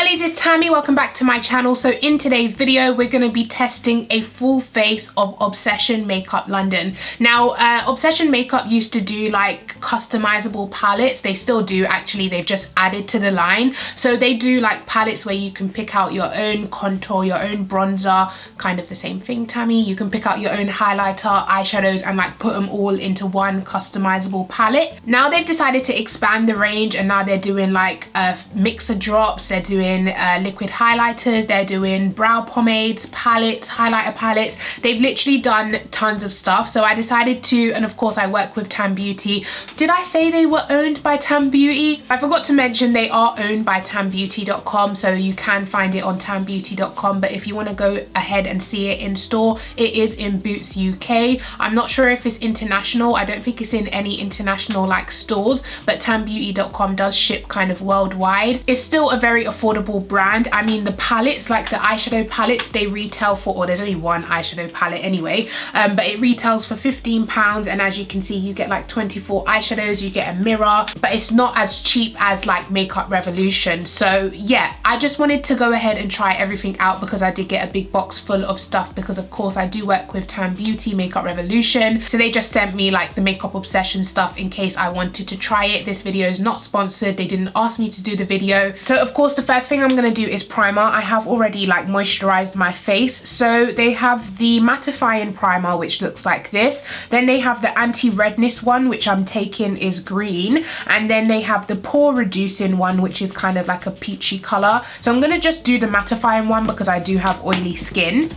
girlies, it's Tammy. Welcome back to my channel. So in today's video, we're going to be testing a full face of Obsession Makeup London. Now, Obsession Makeup used to do like customizable palettes. They still do actually. They've just added to the line. So they do like palettes where you can pick out your own contour, your own bronzer, kind of the same thing, Tammy. You can pick out your own highlighter, eyeshadows, and like put them all into one customizable palette. Now they've decided to expand the range, and now they're doing like mixer drops. They're doing liquid highlighters, they're doing brow pomades, palettes, highlighter palettes. They've literally done tons of stuff. So I decided to, and of course I work with Tam Beauty. Did I say they were owned by Tam Beauty? I forgot to mention they are owned by tambeauty.com, so you can find it on tambeauty.com, but if you want to go ahead and see it in store, it is in Boots UK. I'm not sure if it's international. I don't think it's in any international like stores, but tambeauty.com does ship kind of worldwide. It's still a very affordable brand. I mean, the palettes, like the eyeshadow palettes, they retail for, or there's only one eyeshadow palette anyway, but it retails for £15, and as you can see, you get like 24 eyeshadows, you get a mirror, but it's not as cheap as like Makeup Revolution. So yeah, I just wanted to go ahead and try everything out because I did get a big box full of stuff, because of course I do work with Tam Beauty, Makeup Revolution, so they just sent me like the Makeup Obsession stuff in case I wanted to try it. This video is not sponsored. They didn't ask me to do the video. So of course the first thing I'm gonna do is primer. I have already like moisturized my face. So they have the mattifying primer, which looks like this. Then they have the anti-redness one, which I'm taking is green. And then they have the pore reducing one, which is kind of like a peachy color. So I'm gonna just do the mattifying one because I do have oily skin.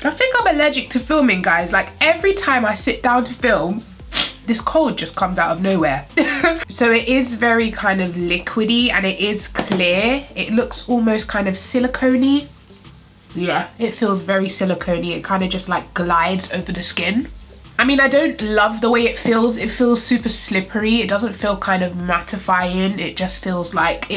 I think I'm allergic to filming, guys. Like every time I sit down to film, this cold just comes out of nowhere. So it is very kind of liquidy and it is clear. It looks almost kind of silicone-y. Yeah, it feels very silicone-y. It kind of just like glides over the skin. I mean, I don't love the way it feels. It feels super slippery. It doesn't feel kind of mattifying. It just feels like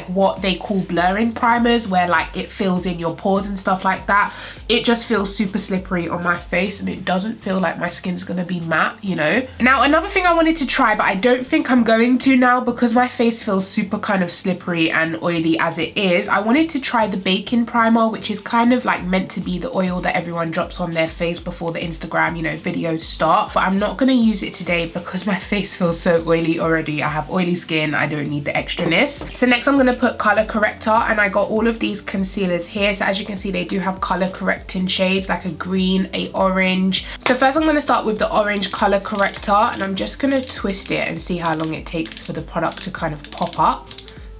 what they call blurring primers, where like it fills in your pores and stuff like that. It just feels super slippery on my face, and it doesn't feel like my skin's gonna be matte, you know? Now, another thing I wanted to try, but I don't think I'm going to now because my face feels super kind of slippery and oily as it is. I wanted to try the baking primer, which is kind of like meant to be the oil that everyone drops on their face before the Instagram, you know, videos start, but I'm not going to use it today because my face feels so oily already. I have oily skin. I don't need the extraness. So next I'm going to put color corrector, and I got all of these concealers here. So as you can see, they do have color correcting shades, like a green, a orange. So first I'm going to start with the orange color corrector, and I'm just going to twist it and see how long it takes for the product to kind of pop up.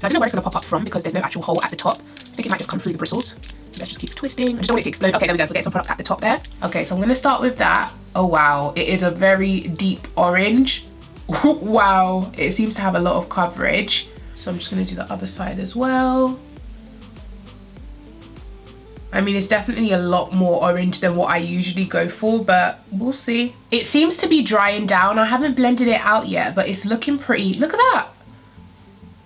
I don't know where it's going to pop up from because there's no actual hole at the top. I think it might just come through the bristles. So let's just keep twisting. I just don't want it to explode. Okay, there we go. We'll get some product at the top there. Okay, so I'm going to start with that. Oh wow, it is a very deep orange. Wow, it seems to have a lot of coverage. So I'm just going to do the other side as well. I mean, it's definitely a lot more orange than what I usually go for, but we'll see. It seems to be drying down. I haven't blended it out yet, but it's looking pretty. Look at that.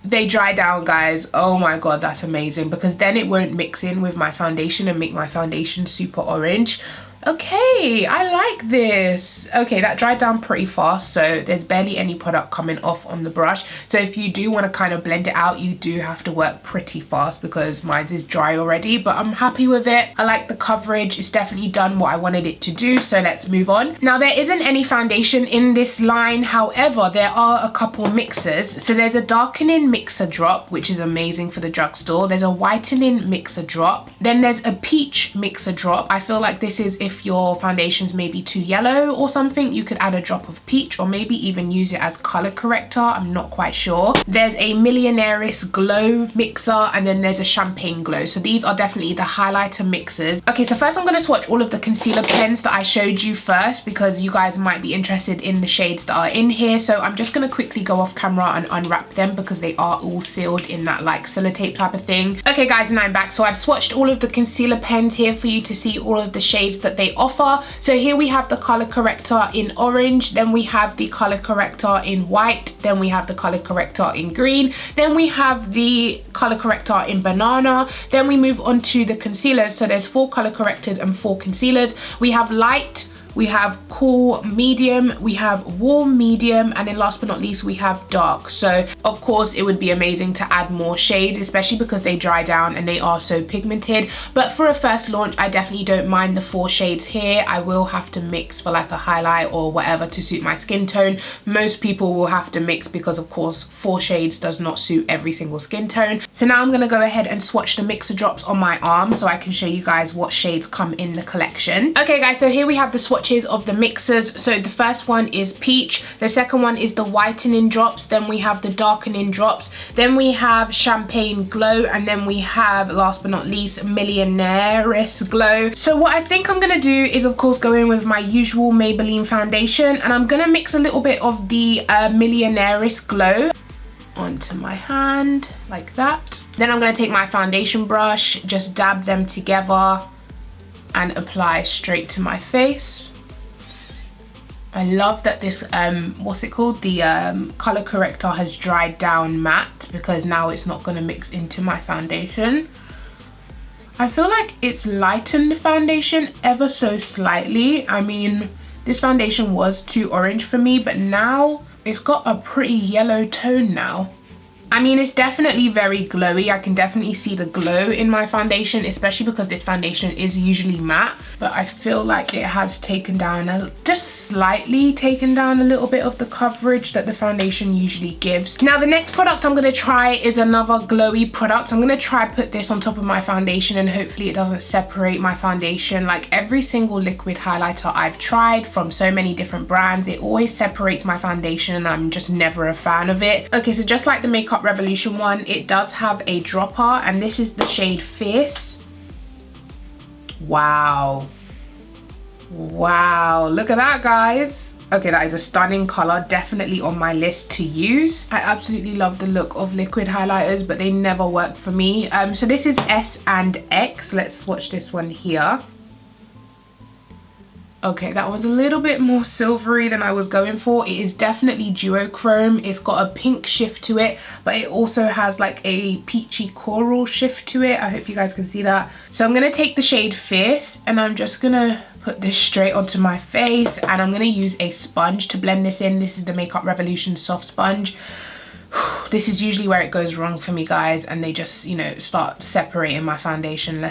They dry down, guys. Oh my god, that's amazing, because then it won't mix in with my foundation and make my foundation super orange. Okay, I like this. Okay, that dried down pretty fast, so there's barely any product coming off on the brush. So if you do want to kind of blend it out, you do have to work pretty fast because mine is dry already, but I'm happy with it. I like the coverage. It's definitely done what I wanted it to do, so let's move on. Now, there isn't any foundation in this line. However, there are a couple mixers. So there's a darkening mixer drop, which is amazing for the drugstore. There's a whitening mixer drop. Then there's a peach mixer drop. I feel like this is if your foundation's maybe too yellow or something, you could add a drop of peach, or maybe even use it as color corrector. I'm not quite sure. There's a Millionaire's glow mixer, and then there's a champagne glow. So these are definitely the highlighter mixers. Okay, so first I'm going to swatch all of the concealer pens that I showed you first, because you guys might be interested in the shades that are in here. So I'm just going to quickly go off camera and unwrap them because they are all sealed in that like sellotape type of thing. Okay guys, and I'm back. So I've swatched all of the concealer pens here for you to see all of the shades that they offer. So here we have the color corrector in orange, then we have the color corrector in white, then we have the color corrector in green, then we have the color corrector in banana, then we move on to the concealers. So there's 4 color correctors and 4 concealers. We have light, we have cool medium, we have warm medium, and then last but not least we have dark. So of course it would be amazing to add more shades, especially because they dry down and they are so pigmented. But for a first launch, I definitely don't mind the 4 shades here. I will have to mix for like a highlight or whatever to suit my skin tone. Most people will have to mix because of course 4 shades does not suit every single skin tone. So now I'm gonna go ahead and swatch the mixer drops on my arm so I can show you guys what shades come in the collection. Okay guys, so here we have the swatches of the mixers. So the first one is peach, the second one is the whitening drops, then we have the darkening drops, then we have champagne glow, and then we have, last but not least, millionaire's glow. So what I think I'm gonna do is of course go in with my usual Maybelline foundation, and I'm gonna mix a little bit of the millionaire's glow onto my hand like that. Then I'm gonna take my foundation brush, just dab them together and apply straight to my face. I love that this what's it called, the color corrector has dried down matte, because now it's not going to mix into my foundation. I feel like it's lightened the foundation ever so slightly. I mean, this foundation was too orange for me, but now it's got a pretty yellow tone now. I mean, it's definitely very glowy. I can definitely see the glow in my foundation, especially because this foundation is usually matte, but I feel like it has taken down, just slightly taken down a little bit of the coverage that the foundation usually gives. Now the next product I'm gonna try is another glowy product. I'm gonna try put this on top of my foundation, and hopefully it doesn't separate my foundation. Like every single liquid highlighter I've tried from so many different brands, it always separates my foundation, and I'm just never a fan of it. Okay, so just like the Makeup Revolution one, it does have a dropper, and this is the shade Fierce. Wow, look at that, guys. Okay, that is a stunning color, definitely on my list to use. I absolutely love the look of liquid highlighters, but they never work for me. So this is S and X. Let's swatch this one here. Okay, that one's a little bit more silvery than I was going for. It is definitely duochrome. It's got a pink shift to it, but it also has like a peachy coral shift to it. I hope you guys can see that. So I'm gonna take the shade Fierce, and I'm just gonna put this straight onto my face, and I'm gonna use a sponge to blend this in. This is the Makeup Revolution soft sponge. This is usually where it goes wrong for me, guys, and they just, you know, start separating my foundation.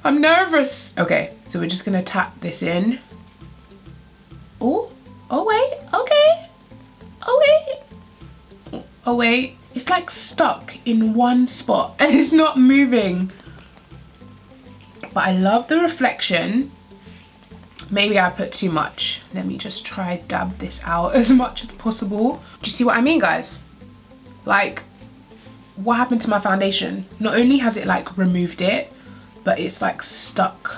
I'm nervous. Okay, so we're just gonna tap this in. Oh wait, okay. Oh wait, it's like stuck in one spot and it's not moving. But I love the reflection. Maybe I put too much. Let me just try dab this out as much as possible. Do you see what I mean, guys? Like, what happened to my foundation? Not only has it like removed it, but it's like stuck.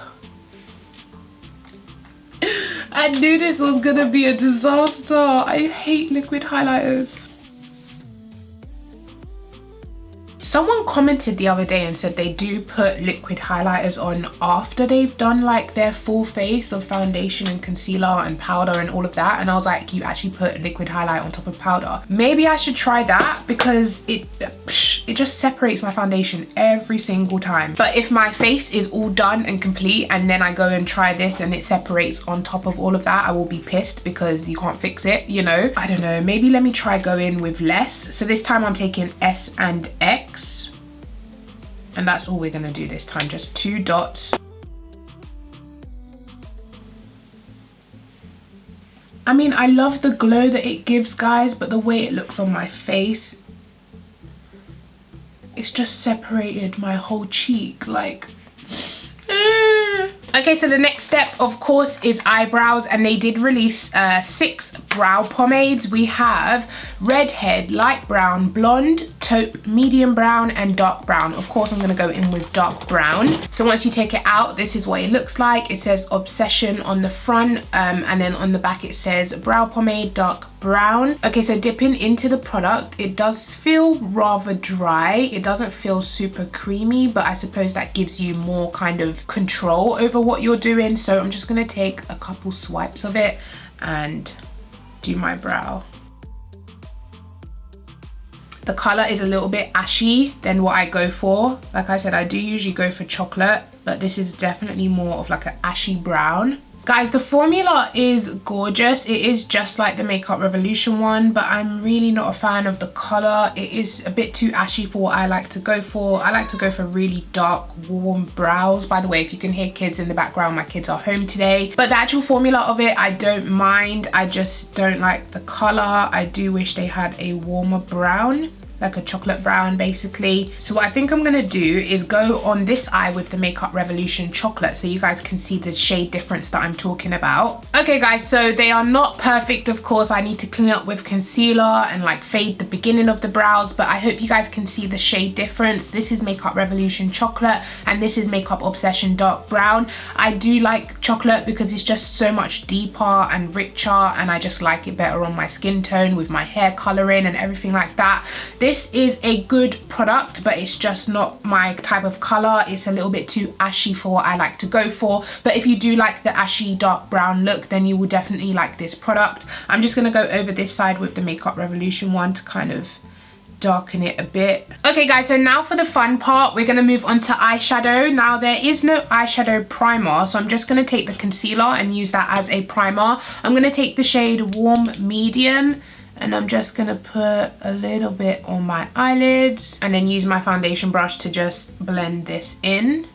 I knew this was gonna be a disaster. I hate liquid highlighters. Someone commented the other day and said they do put liquid highlighters on after they've done like their full face of foundation and concealer and powder and all of that, and I was like, you actually put liquid highlight on top of powder? Maybe I should try that, because it just separates my foundation every single time. But if my face is all done and complete and then I go and try this and it separates on top of all of that, I will be pissed, because you can't fix it, you know? I don't know, maybe let me try going with less. So this time I'm taking S and X. And that's all we're gonna do this time, just 2 dots. I mean, I love the glow that it gives, guys, but the way it looks on my face, it's just separated my whole cheek, like. Okay, so the next step, of course, is eyebrows, and they did release 6 brow pomades. We have redhead, light brown, blonde, taupe, medium brown, and dark brown. Of course, I'm gonna go in with dark brown. So once you take it out, this is what it looks like. It says Obsession on the front, and then on the back it says brow pomade, dark brown. Okay, so dipping into the product, it does feel rather dry. It doesn't feel super creamy, but I suppose that gives you more kind of control over what you're doing. So I'm just gonna take a couple swipes of it and do my brow. The color is a little bit ashy than what I go for. Like I said, I do usually go for chocolate, but this is definitely more of like an ashy brown. Guys, the formula is gorgeous. It is just like the Makeup Revolution one, but I'm really not a fan of the color. It is a bit too ashy for what I like to go for. I like to go for really dark, warm brows. By the way, if you can hear kids in the background, my kids are home today. But the actual formula of it, I don't mind. I just don't like the color. I do wish they had a warmer brown, like a chocolate brown basically. So what I think I'm gonna do is go on this eye with the Makeup Revolution chocolate so you guys can see the shade difference that I'm talking about. Okay guys, so they are not perfect, of course. I need to clean up with concealer and like fade the beginning of the brows, but I hope you guys can see the shade difference. This is Makeup Revolution chocolate and this is Makeup Obsession dark brown. I do like chocolate because it's just so much deeper and richer, and I just like it better on my skin tone with my hair coloring and everything like that. This is a good product, but it's just not my type of color. It's a little bit too ashy for what I like to go for. But if you do like the ashy dark brown look, then you will definitely like this product. I'm just gonna go over this side with the Makeup Revolution one to kind of darken it a bit. Okay guys, so now for the fun part, we're gonna move on to eyeshadow. Now there is no eyeshadow primer, so I'm just gonna take the concealer and use that as a primer. I'm gonna take the shade Warm Medium, and I'm just gonna put a little bit on my eyelids and then use my foundation brush to just blend this in.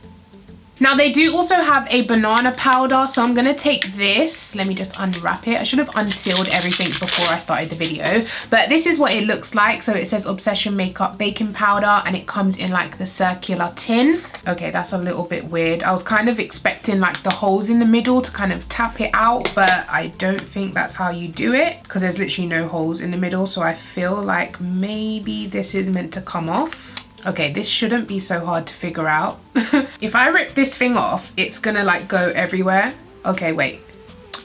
Now they do also have a banana powder, so I'm gonna take this. Let me just unwrap it. I should have unsealed everything before I started the video, but this is what it looks like. So it says Obsession Makeup Baking Powder and it comes in like the circular tin. Okay, that's a little bit weird. I was kind of expecting like the holes in the middle to kind of tap it out, but I don't think that's how you do it because there's literally no holes in the middle. So I feel like maybe this is meant to come off. Okay, this shouldn't be so hard to figure out. If I rip this thing off, it's gonna like go everywhere. Okay, wait.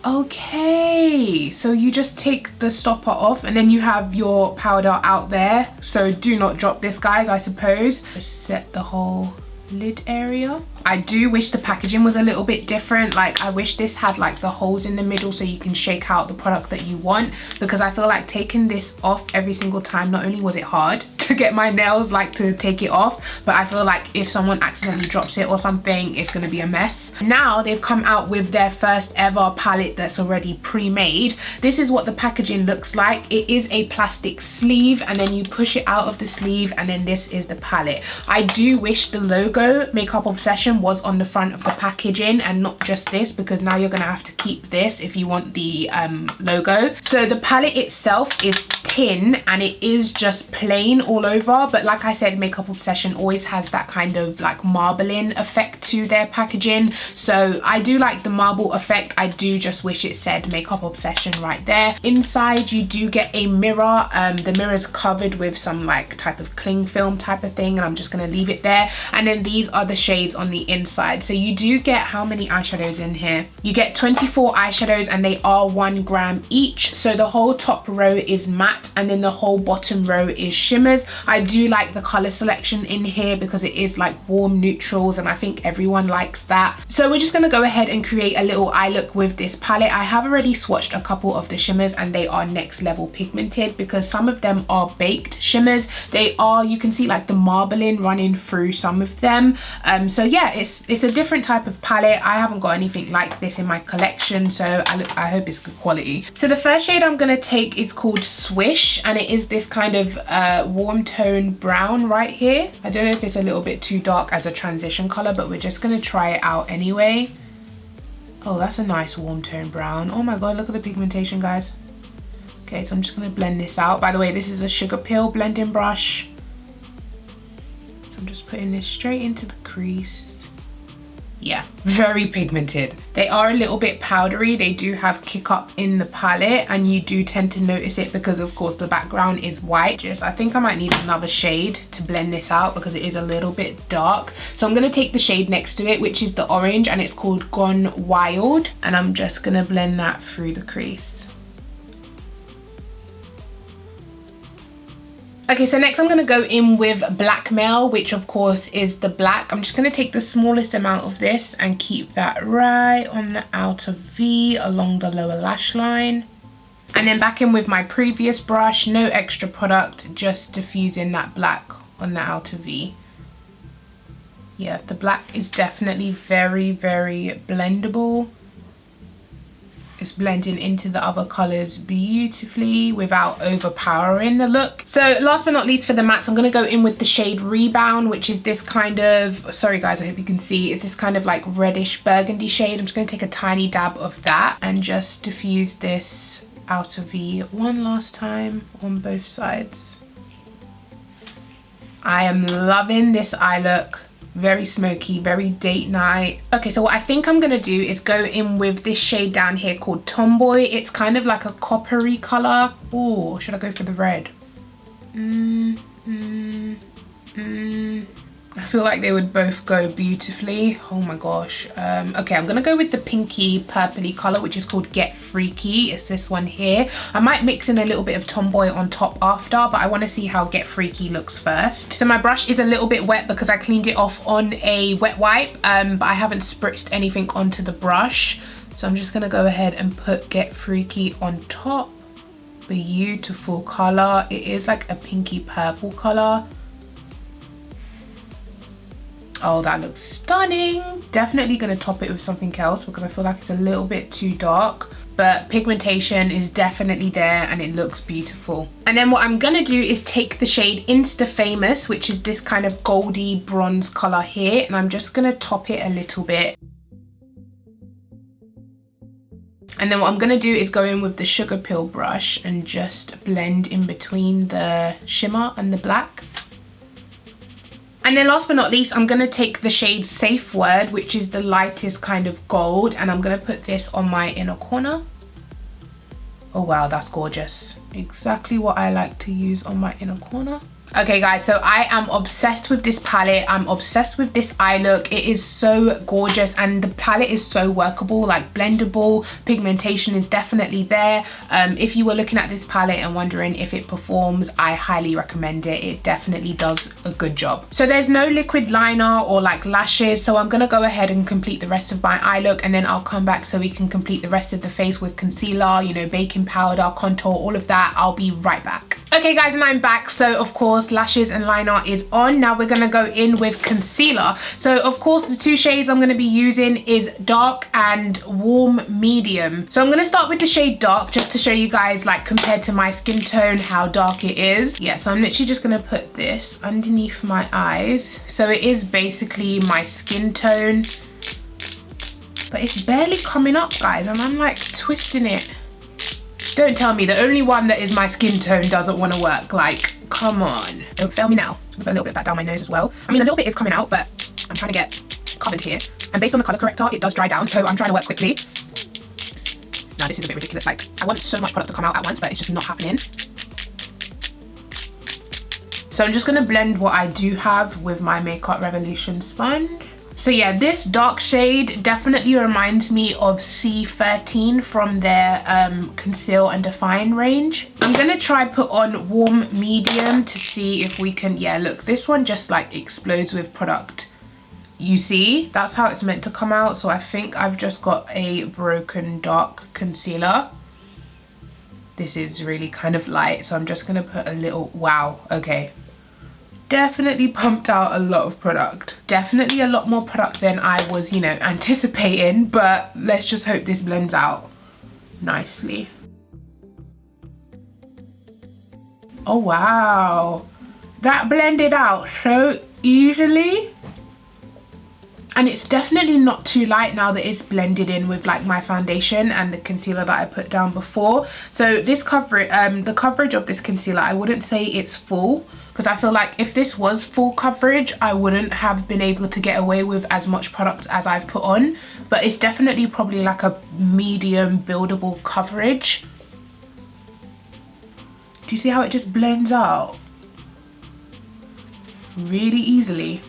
Okay, so you just take the stopper off and then you have your powder out there. So do not drop this, guys, I suppose. Just set the whole lid area. I do wish the packaging was a little bit different. Like I wish this had like the holes in the middle so you can shake out the product that you want, because I feel like taking this off every single time, not only was it hard to get my nails like to take it off, but I feel like if someone accidentally drops it or something, it's gonna be a mess. Now they've come out with their first ever palette that's already pre-made. This is what the packaging looks like. It is a plastic sleeve and then you push it out of the sleeve and then this is the palette. I do wish the logo Makeup Obsession was on the front of the packaging and not just this, because now you're gonna have to keep this if you want the logo. So the palette itself is tin and it is just plain all over, but like I said, Makeup Obsession always has that kind of like marbling effect to their packaging, so I do like the marble effect. I do just wish it said Makeup Obsession right there. Inside you do get a mirror. The mirror is covered with some like type of cling film type of thing, and I'm just gonna leave it there. And then these are the shades on the inside. So you do get how many eyeshadows in here? You get 24 eyeshadows and they are 1 gram each. So the whole top row is matte and then the whole bottom row is shimmers. I do like the color selection in here because it is like warm neutrals and I think everyone likes that. So we're just gonna go ahead and create a little eye look with this palette. I have already swatched a couple of the shimmers and they are next level pigmented because some of them are baked shimmers. They are, you can see like the marbling running through some of them. So yeah, it's a different type of palette. I haven't got anything like this in my collection, so I hope it's good quality. So the first shade I'm gonna take is called Swish and it is this kind of warm tone brown right here. I don't know if it's a little bit too dark as a transition color, but we're just gonna try it out anyway. Oh, that's a nice warm tone brown. Oh my god, look at the pigmentation, guys. Okay, so I'm just gonna blend this out. By the way, this is a sugar pill blending brush. So I'm just putting this straight into the crease. Yeah, very pigmented. They are a little bit powdery. They do have kick up in the palette and you do tend to notice it because of course the background is white. I think I might need another shade to blend this out because it is a little bit dark. So I'm gonna take the shade next to it, which is the orange, and it's called Gone Wild, and I'm just gonna blend that through the crease. Okay, so next I'm gonna go in with Blackmail, which of course is the black. I'm just gonna take the smallest amount of this and keep that right on the outer V along the lower lash line. And then back in with my previous brush, no extra product, just diffusing that black on the outer V. Yeah, the black is definitely very, very blendable. It's blending into the other colors beautifully without overpowering the look. So last but not least for the mattes, I'm going to go in with the shade Rebound, which is this kind of, sorry guys, I hope you can see, it's this kind of like reddish burgundy shade. I'm just going to take a tiny dab of that and just diffuse this outer V one last time on both sides. I am loving this eye look. Very smoky, very date night. Okay, so what I think I'm gonna do is go in with this shade down here called Tomboy. It's kind of like a coppery color. Oh, should I go for the red? I feel like they would both go beautifully. Oh my gosh. Okay, I'm gonna go with the pinky purpley color, which is called Get Freaky. It's this one here. I might mix in a little bit of Tomboy on top after, but I want to see how Get Freaky looks first. So my brush is a little bit wet because I cleaned it off on a wet wipe, but I haven't spritzed anything onto the brush. So I'm just gonna go ahead and put Get Freaky on top. Beautiful color. It is like a pinky purple color. Oh, that looks stunning. Definitely gonna top it with something else because I feel like it's a little bit too dark, but pigmentation is definitely there and it looks beautiful. And then what I'm gonna do is take the shade Insta Famous, which is this kind of goldy bronze color here, and I'm just gonna top it a little bit. And then what I'm gonna do is go in with the Sugar Pill brush and just blend in between the shimmer and the black. And then last but not least, I'm going to take the shade Safe Word, which is the lightest kind of gold, and I'm going to put this on my inner corner. Oh wow, that's gorgeous. Exactly what I like to use on my inner corner. Okay guys, so I am obsessed with this palette. I'm obsessed with this eye look. It is so gorgeous and the palette is so workable, like blendable. Pigmentation is definitely there. If you were looking at this palette and wondering if it performs, I highly recommend it. It definitely does a good job. So there's no liquid liner or like lashes, so I'm gonna go ahead and complete the rest of my eye look, and then I'll come back so we can complete the rest of the face with concealer, you know, baking powder, contour, all of that. I'll be right back. Okay guys, and I'm back. So of course lashes and liner is on. Now we're gonna go in with concealer. So of course the two shades I'm gonna be using is dark and warm medium. So I'm gonna start with the shade dark just to show you guys, like, compared to my skin tone, how dark it is. Yeah, so I'm literally just gonna put this underneath my eyes. So it is basically my skin tone, but it's barely coming up guys, and I'm like twisting it. Don't tell me the only one that is my skin tone doesn't want to work. Like, come on. Don't fail me now. I'm gonna put a little bit of that down my nose as well. I mean, a little bit is coming out, but I'm trying to get covered here. And based on the color corrector, it does dry down, so I'm trying to work quickly. Now this is a bit ridiculous. Like, I want so much product to come out at once, but it's just not happening. So I'm just gonna blend what I do have with my Makeup Revolution sponge. So yeah, this dark shade definitely reminds me of C13 from their Conceal and Define range. I'm gonna try put on warm medium to see if we can, yeah, look, this one just like explodes with product. You see, that's how it's meant to come out. So I think I've just got a broken dark concealer. This is really kind of light, so I'm just gonna put a little, wow, okay. Definitely pumped out a lot of product. Definitely a lot more product than I was, you know, anticipating, but let's just hope this blends out nicely. Oh wow, that blended out so easily. And it's definitely not too light now that it's blended in with like my foundation and the concealer that I put down before. So this coverage, the coverage of this concealer, I wouldn't say it's full, because I feel like if this was full coverage, I wouldn't have been able to get away with as much product as I've put on. But it's definitely probably like a medium buildable coverage. Do you see how it just blends out really easily?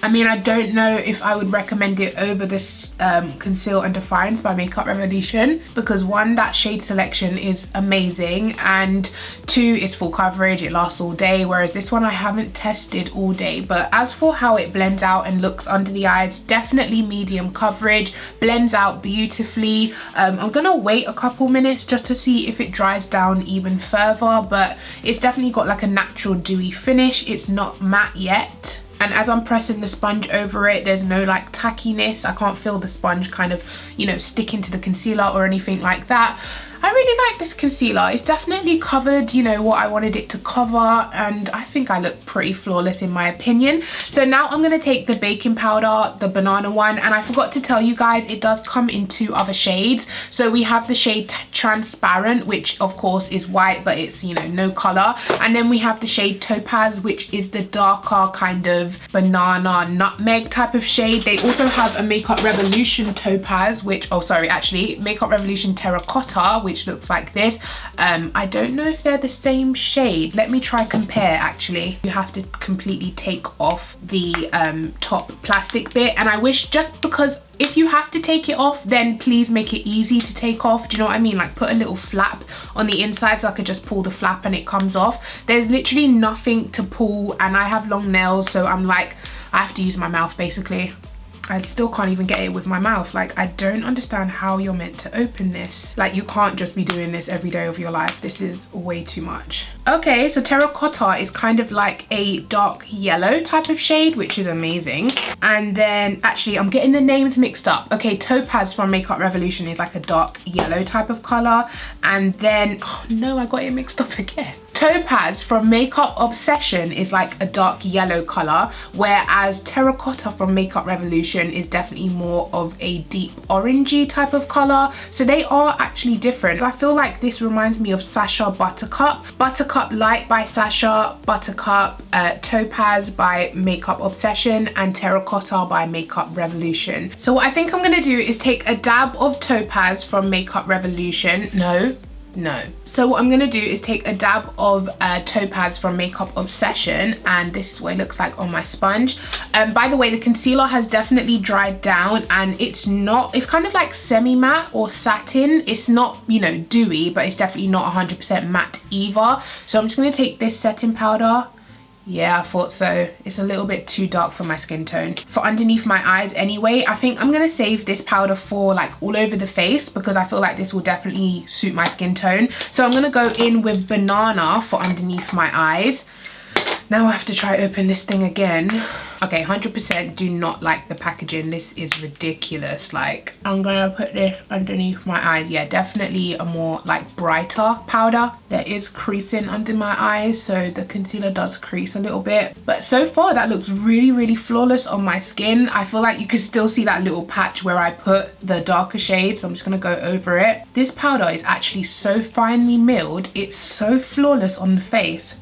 I mean, I don't know if I would recommend it over this Conceal and Defines by Makeup Revolution, because one, that shade selection is amazing, and two, it's full coverage, it lasts all day, whereas this one I haven't tested all day. But as for how it blends out and looks under the eyes, definitely medium coverage, blends out beautifully. I'm gonna wait a couple minutes just to see if it dries down even further, but it's definitely got like a natural dewy finish. It's not matte yet. and as I'm pressing the sponge over it, there's no like tackiness. I can't feel the sponge kind of, you know, stick into the concealer or anything like that. I really like this concealer. It's definitely covered, you know, what I wanted it to cover, and I think I look pretty flawless in my opinion. So now I'm going to take the baking powder, the banana one, and I forgot to tell you guys, it does come in 2 other shades. So we have the shade Transparent, which of course is white, but it's, you know, no color. And then we have the shade Topaz, which is the darker kind of banana nutmeg type of shade. They also have a Makeup Revolution Topaz, which, oh sorry, actually Makeup Revolution Terracotta, which looks like this. I don't know if they're the same shade. Let me try compare. Actually, you have to completely take off the top plastic bit, and I wish, just because if you have to take it off, then please make it easy to take off. Do you know what I mean? Like put a little flap on the inside so I could just pull the flap and it comes off. There's literally nothing to pull, and I have long nails, so I'm like, I have to use my mouth basically. I still can't even get it with my mouth. Like, I don't understand how you're meant to open this. Like, you can't just be doing this every day of your life. This is way too much. Okay, so Terracotta is kind of like a dark yellow type of shade, which is amazing. And then, actually, I'm getting the names mixed up. Okay, Topaz from Makeup Revolution is like a dark yellow type of color. And then, oh no, I got it mixed up again. Topaz from Makeup Obsession is like a dark yellow color, whereas Terracotta from Makeup Revolution is definitely more of a deep orangey type of color. So they are actually different. I feel like this reminds me of Sasha Buttercup. Buttercup Light by Sasha, Buttercup Topaz by Makeup Obsession, and Terracotta by Makeup Revolution. So what I think I'm gonna do is take a dab of Topaz from Makeup Revolution. No. So what I'm gonna do is take a dab of Topaz from Makeup Obsession, and this is what it looks like on my sponge. By the way, the concealer has definitely dried down, and it's kind of like semi-matte or satin. It's not, you know, dewy, but it's definitely not 100% matte either. So I'm just gonna take this setting powder. Yeah, I thought so. It's a little bit too dark for my skin tone. For underneath my eyes anyway, I think I'm gonna save this powder for like all over the face, because I feel like this will definitely suit my skin tone. So I'm gonna go in with Banana for underneath my eyes. Now I have to try open this thing again. Okay, 100% do not like the packaging. This is ridiculous. Like, I'm gonna put this underneath my eyes. Yeah, definitely a more like brighter powder. There is creasing under my eyes, so the concealer does crease a little bit. But so far that looks really, really flawless on my skin. I feel like you can still see that little patch where I put the darker shade, so I'm just gonna go over it. This powder is actually so finely milled. It's so flawless on the face.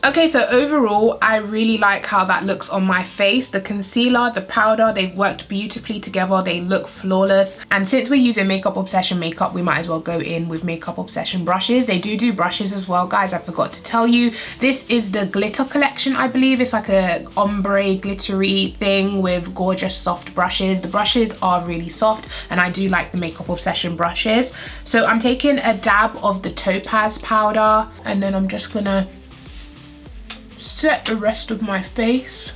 Okay, so overall, I really like how that looks on my face. The concealer, the powder, they've worked beautifully together. They look flawless. And since we're using Makeup Obsession makeup, we might as well go in with Makeup Obsession brushes. They do brushes as well, guys. I forgot to tell you. This is the glitter collection, I believe. It's like a ombre glittery thing with gorgeous soft brushes. The brushes are really soft, and I do like the Makeup Obsession brushes. So I'm taking a dab of the Topaz powder, and then I'm just gonna set the rest of my face.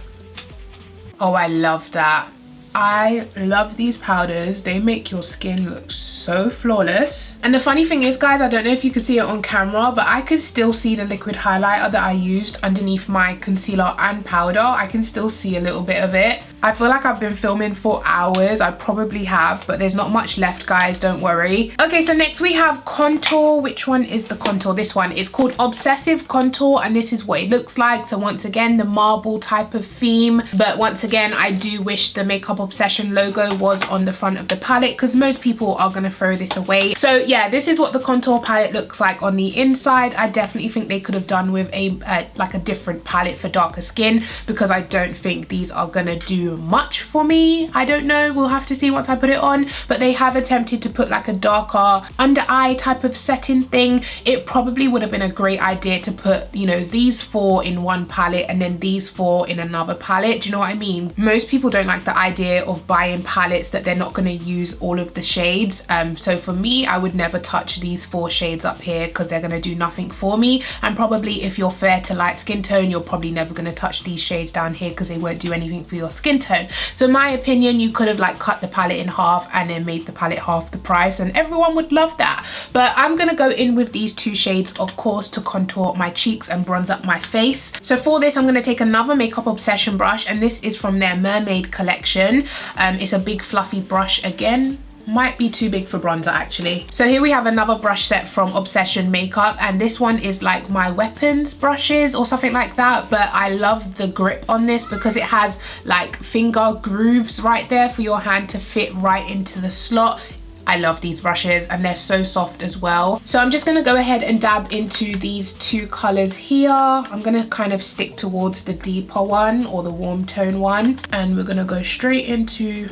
Oh, I love that. I love these powders. They make your skin look so flawless. And the funny thing is, guys, I don't know if you can see it on camera, but I could still see the liquid highlighter that I used underneath my concealer and powder. I can still see a little bit of it. I feel like I've been filming for hours. I probably have, but there's not much left, guys, don't worry. Okay, so next we have contour. Which one is the contour? This one is called Obsessive Contour, and this is what it looks like. So once again, the marble type of theme, but once again, I do wish the Makeup Obsession logo was on the front of the palette, because most people are gonna throw this away. So yeah, this is what the contour palette looks like on the inside. I definitely think they could have done with a like a different palette for darker skin, because I don't think these are gonna do much for me. I don't know, we'll have to see once I put it on, but they have attempted to put like a darker under eye type of setting thing. It probably would have been a great idea to put, you know, these 4 in one palette and then these 4 in another palette. Do you know what I mean? Most people don't like the idea of buying palettes that they're not going to use all of the shades. So for me, I would never touch these 4 shades up here, because they're going to do nothing for me. And probably if you're fair to light skin tone, you're probably never going to touch these shades down here, because they won't do anything for your skin tone. So in my opinion, you could have like cut the palette in half and then made the palette half the price, and everyone would love that. But I'm gonna go in with these two shades, of course, to contour my cheeks and bronze up my face. So for this, I'm gonna take another Makeup Obsession brush, and this is from their Mermaid collection. It's a big fluffy brush again. Might be too big for bronzer actually. So here we have another brush set from Obsession Makeup, and this one is like my weapons brushes or something like that, but I love the grip on this because it has like finger grooves right there for your hand to fit right into the slot. I love these brushes and they're so soft as well. So I'm just gonna go ahead and dab into these two colors here. I'm gonna kind of stick towards the deeper one or the warm tone one, and we're gonna go straight into,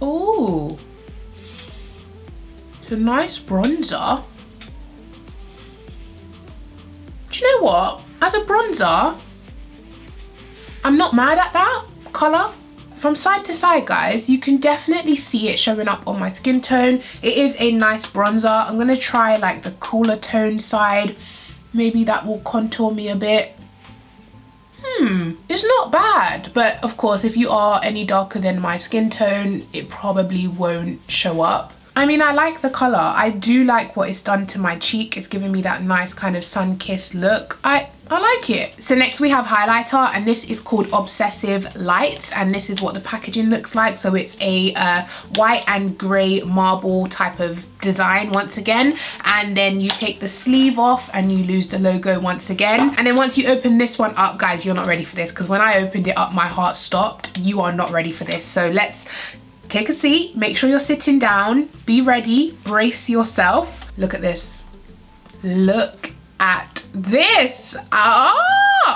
ooh, it's a nice bronzer. Do you know what? As a bronzer, I'm not mad at that color. From side to side, guys, you can definitely see it showing up on my skin tone. It is a nice bronzer. I'm gonna try like the cooler tone side. Maybe that will contour me a bit. It's not bad, but of course, if you are any darker than my skin tone, it probably won't show up. I mean, I like the color. I do like what it's done to my cheek. It's giving me that nice kind of sun-kissed look. I like it. So next we have highlighter, and this is called Obsessive Light, and this is what the packaging looks like. So it's a white and grey marble type of design once again, and then you take the sleeve off and you lose the logo once again. And then once you open this one up, guys, you're not ready for this, because when I opened it up, my heart stopped. You are not ready for this. So let's take a seat, make sure you're sitting down, be ready, brace yourself. Look at this. Look at this.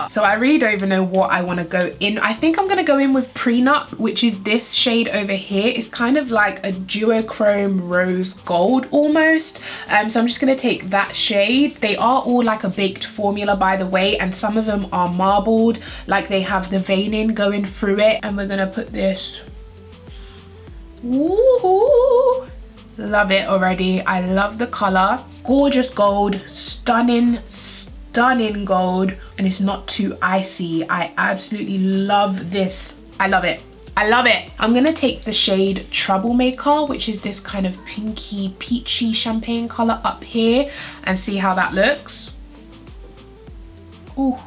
So I really don't even know what I want to go in. I think I'm going to go in with Prenup, which is this shade over here. It's kind of like a duochrome rose gold almost. So I'm just going to take that shade. They are all like a baked formula, by the way, and some of them are marbled, like they have the veining going through it. And we're going to put this. Woohoo! Love it already. I love the color. Gorgeous gold, stunning gold, and it's not too icy. I absolutely love this. I love it. I love it. I'm gonna take the shade Troublemaker, which is this kind of pinky peachy champagne color up here, and see how that looks. Ooh.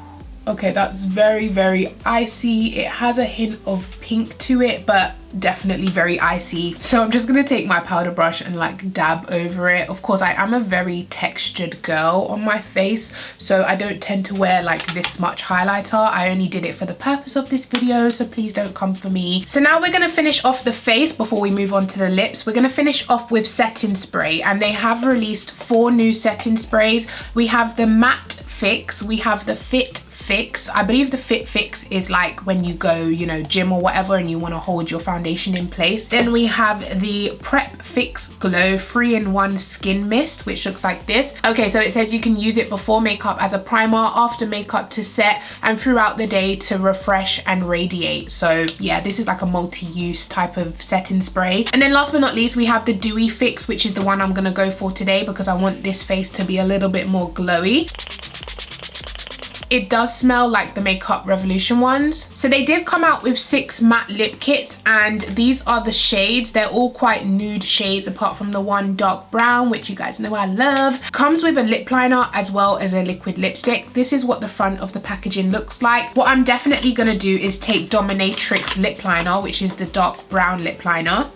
Okay, that's very, very icy. It has a hint of pink to it, but definitely very icy. So I'm just gonna take my powder brush and like dab over it. Of course, I am a very textured girl on my face, so I don't tend to wear like this much highlighter. I only did it for the purpose of this video, so please don't come for me. So now we're gonna finish off the face before we move on to the lips. We're gonna finish off with setting spray, and they have released 4 new setting sprays. We have the Matte Fix, we have the Fit Fix. I believe the Fit Fix is like when you go, you know, gym or whatever and you want to hold your foundation in place. Then we have the Prep Fix Glow 3-in-1 Skin Mist, which looks like this. Okay, so it says you can use it before makeup as a primer, after makeup to set, and throughout the day to refresh and radiate. So yeah, this is like a multi-use type of setting spray. And then last but not least, we have the Dewy Fix, which is the one I'm gonna go for today because I want this face to be a little bit more glowy. It does smell like the Makeup Revolution ones. So they did come out with 6 matte lip kits, and these are the shades. They're all quite nude shades apart from the one dark brown, which you guys know I love. Comes with a lip liner as well as a liquid lipstick. This is what the front of the packaging looks like. What I'm definitely gonna do is take Dominatrix lip liner, which is the dark brown lip liner.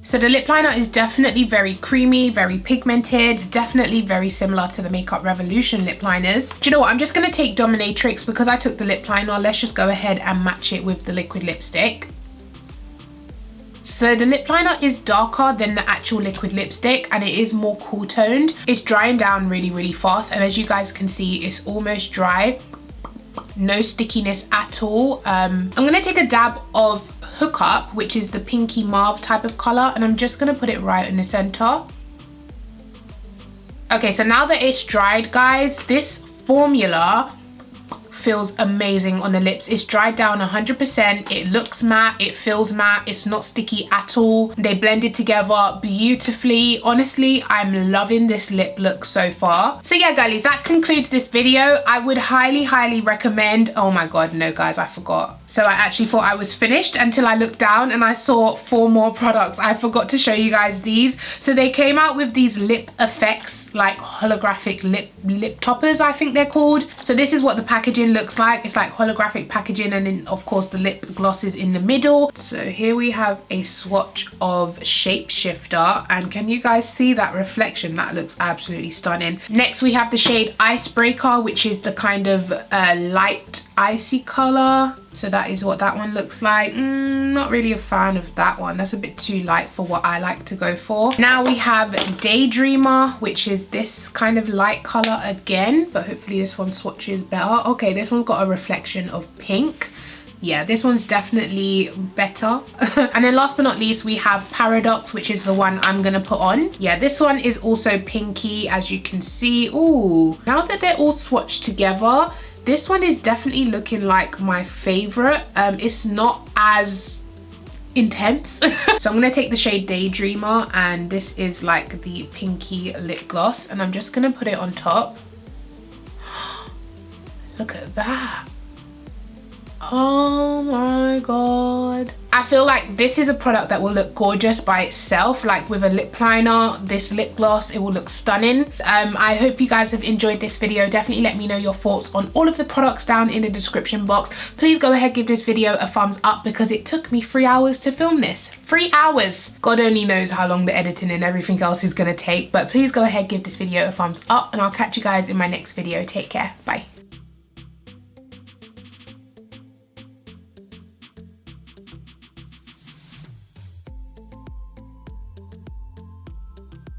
So the lip liner is definitely very creamy, very pigmented, definitely very similar to the Makeup Revolution lip liners. Do you know what? I'm just going to take Dominatrix because I took the lip liner. Let's just go ahead and match it with the liquid lipstick. So the lip liner is darker than the actual liquid lipstick, and it is more cool toned. It's drying down really, really fast, and as you guys can see, it's almost dry. No stickiness at all. I'm gonna take a dab of Hookup, which is the pinky mauve type of color, and I'm just gonna put it right in the center. Okay, so now that it's dried, guys, this formula feels amazing on the lips. It's dried down 100%. It looks matte, it feels matte, it's not sticky at all. They blended together beautifully. Honestly, I'm loving this lip look so far. So yeah, girlies, that concludes this video. I would highly recommend. Oh my god, no guys, I forgot. So I actually thought I was finished until I looked down and I saw 4 more products. I forgot to show you guys these. So they came out with these lip effects, like holographic lip toppers, I think they're called. So this is what the packaging looks like. It's like holographic packaging, and then of course the lip gloss is in the middle. So here we have a swatch of Shapeshifter, and can you guys see that reflection? That looks absolutely stunning. Next we have the shade Icebreaker, which is the kind of light icy color. So that is what that one looks like. Not really a fan of that one. That's a bit too light for what I like to go for. Now we have Daydreamer, which is this kind of light color again, but hopefully this one swatches better. Okay, this one's got a reflection of pink. Yeah, this one's definitely better. And then last but not least, we have Paradox, which is the one I'm gonna put on. Yeah, this one is also pinky, as you can see. Ooh, now that they're all swatched together, this one is definitely looking like my favorite. It's not as intense. So I'm gonna take the shade Daydreamer, and this is like the pinky lip gloss, and I'm just gonna put it on top. Look at that. Oh my god. I feel like this is a product that will look gorgeous by itself, like with a lip liner, this lip gloss, it will look stunning. I hope you guys have enjoyed this video. Definitely let me know your thoughts on all of the products down in the description box. Please go ahead, give this video a thumbs up, because it took me 3 hours to film this. 3 hours. God only knows how long the editing and everything else is gonna take, but please go ahead, give this video a thumbs up, and I'll catch you guys in my next video. Take care. Bye.